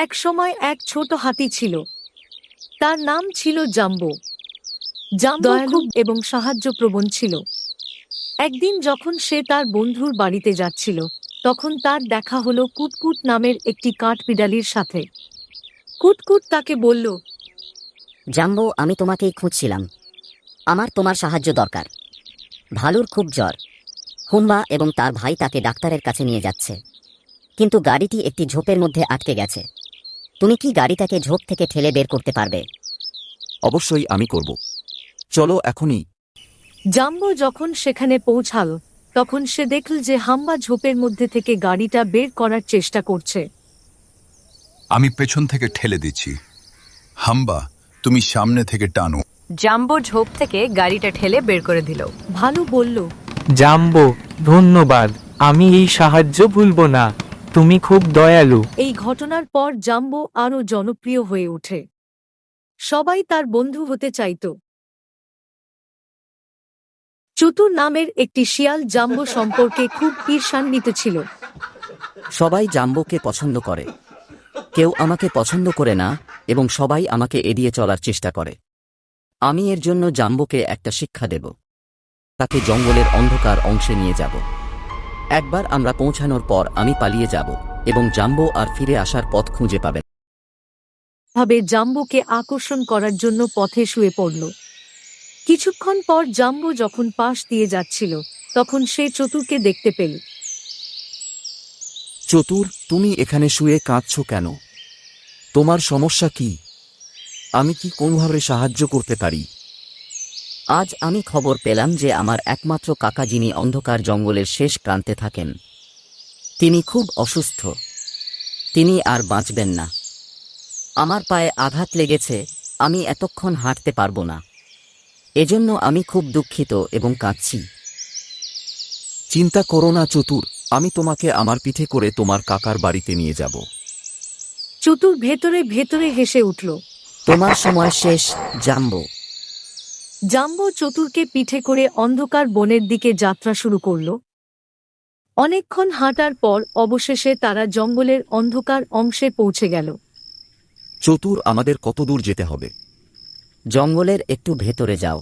এক সময় এক ছোট হাতি ছিল। তার নাম ছিল জাম্বো। জাম্বো দয়ালু এবং সাহায্যপ্রবণ ছিল। একদিন যখন সে তার বন্ধুর বাড়িতে যাচ্ছিল, তখন তার দেখা হলো কুটকুট নামের একটি কাঠবিড়ালির সাথে। কুটকুট তাকে বলল, জাম্বো, আমি তোমাকেই খুঁজছিলাম। আমার তোমার সাহায্য দরকার। ভালুর খুব জ্বর। হুম্বা এবং তার ভাই তাকে ডাক্তারের কাছে নিয়ে যাচ্ছে, কিন্তু গাড়িটি একটি ঝোপের মধ্যে আটকে গেছে। তুমি কি গাড়িটাকে ঝোপ থেকে ঠেলে বের করতে পারবে? অবশ্যই আমি করব। চলো এখনই। জাম্বো যখন সেখানে পৌঁছাল, তখন সে দেখল যে হাম্বা ঝোপের মধ্যে থেকে গাড়িটা বের করার চেষ্টা করছে। আমি পেছন থেকে ঠেলে দিচ্ছি। হাম্বা, তুমি সামনে থেকে টানো। জাম্বো ঝোপ থেকে গাড়িটা ঠেলে বের করে দিল। ভালু বলল, জাম্বো, ধন্যবাদ। আমি এই সাহায্য ভুলব না। তুমি খুব দয়ালু। এই ঘটনার পর জাম্বো আরও জনপ্রিয় হয়ে ওঠে। সবাই তার বন্ধু হতে চাইত। চতুর নামের একটি শিয়াল জাম্বো সম্পর্কে খুব ঈর্ষান্বিত ছিল। সবাই জাম্বোকে পছন্দ করে। কেউ আমাকে পছন্দ করে না এবং সবাই আমাকে এড়িয়ে চলার চেষ্টা করে। আমি এর জন্য জাম্বোকে একটা শিক্ষা দেব। তাকে জঙ্গলের অন্ধকার অংশে নিয়ে যাব। একবার আমরা পৌঁছানোর পর আমি পালিয়ে যাব এবং জাম্বো আর ফিরে আসার পথ খুঁজে পাবে না। ভাবে জাম্বোকে আকর্ষণ করার জন্য পথে শুয়ে পড়ল। কিছুক্ষণ পর জাম্বো যখন পাশ দিয়ে যাচ্ছিল, তখন সে চতুরকে দেখতে পেল। চতুর, তুমি এখানে শুয়ে কাঁদছো কেন? তোমার সমস্যা কি? আমি কি কোনোভাবে সাহায্য করতে পারি? আজ আমি খবর পেলাম যে আমার একমাত্র কাকা, যিনি অন্ধকার জঙ্গলের শেষ প্রান্তে থাকেন, তিনি খুব অসুস্থ। তিনি আর বাঁচবেন না। আমার পায়ে আঘাত লেগেছে। আমি এতক্ষণ হাঁটতে পারবো না। এজন্য আমি খুব দুঃখিত এবং কাঁদছি। চিন্তা করো না চতুর, আমি তোমাকে আমার পিঠে করে তোমার কাকার বাড়িতে নিয়ে যাব। চতুর ভেতরে ভেতরে হেসে উঠল। তোমার সময় শেষ, জাম্বো। জাম্বো চতুরকে পিঠে করে অন্ধকার বনের দিকে যাত্রা শুরু করল। অনেকক্ষণ হাঁটার পর অবশেষে তারা জঙ্গলের অন্ধকার অংশে পৌঁছে গেল। চতুর, আমাদের কত দূর যেতে হবে? জঙ্গলের একটু ভেতরে যাও।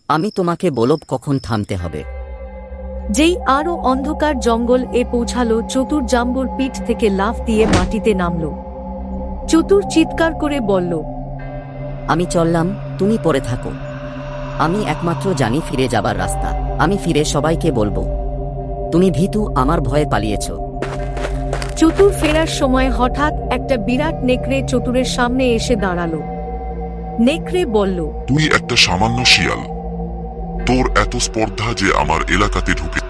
আমি তোমাকে বলব কখন থামতে হবে। যেই আরও অন্ধকার জঙ্গল পৌঁছালো, চতুর জাম্বোর পিঠ থেকে লাফ দিয়ে মাটিতে নামল। চতুর চিৎকার করে বলল, আমি চললাম, তুমি পড়ে থাকো। আমি একমাত্র জানি ফিরে যাবার রাস্তা। আমি ফিরে সবাইকে বলবো। তুমি ভীতু, আমার ভয়ে পালিয়েছ। চতুর ফেরার সময় হঠাৎ একটা বিরাট নেকড়ে চতুরের সামনে এসে দাঁড়ালো। নেকড়ে বলল, তুই একটা সামান্য শিয়াল, তোর এত স্পর্ধা যে আমার এলাকাতে ঢুকে।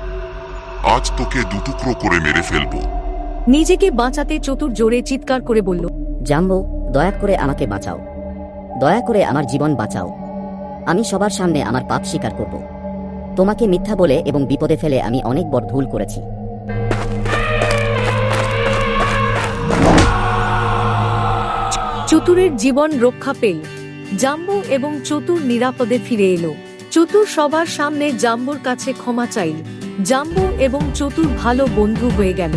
আজ তোকে দুটুকরো করে মেরে ফেলবো। নিজেকে বাঁচাতে চতুর জোরে চিৎকার করে বলল, জাম্বো, দয়া করে আমাকে বাঁচাও। দয়া করে আমার জীবন বাঁচাও। আমি সবার সামনে আমার পাপ স্বীকার করব। তোমাকে মিথ্যা বলে এবং বিপদে ফেলে আমি অনেক বড় ভুল করেছি। চতুরের জীবন রক্ষা পেল। জাম্বো এবং চতুর নিরাপদে ফিরে এলো। চতুর সবার সামনে জাম্বোর কাছে ক্ষমা চাইল। জাম্বো এবং চতুর ভালো বন্ধু হয়ে গেল।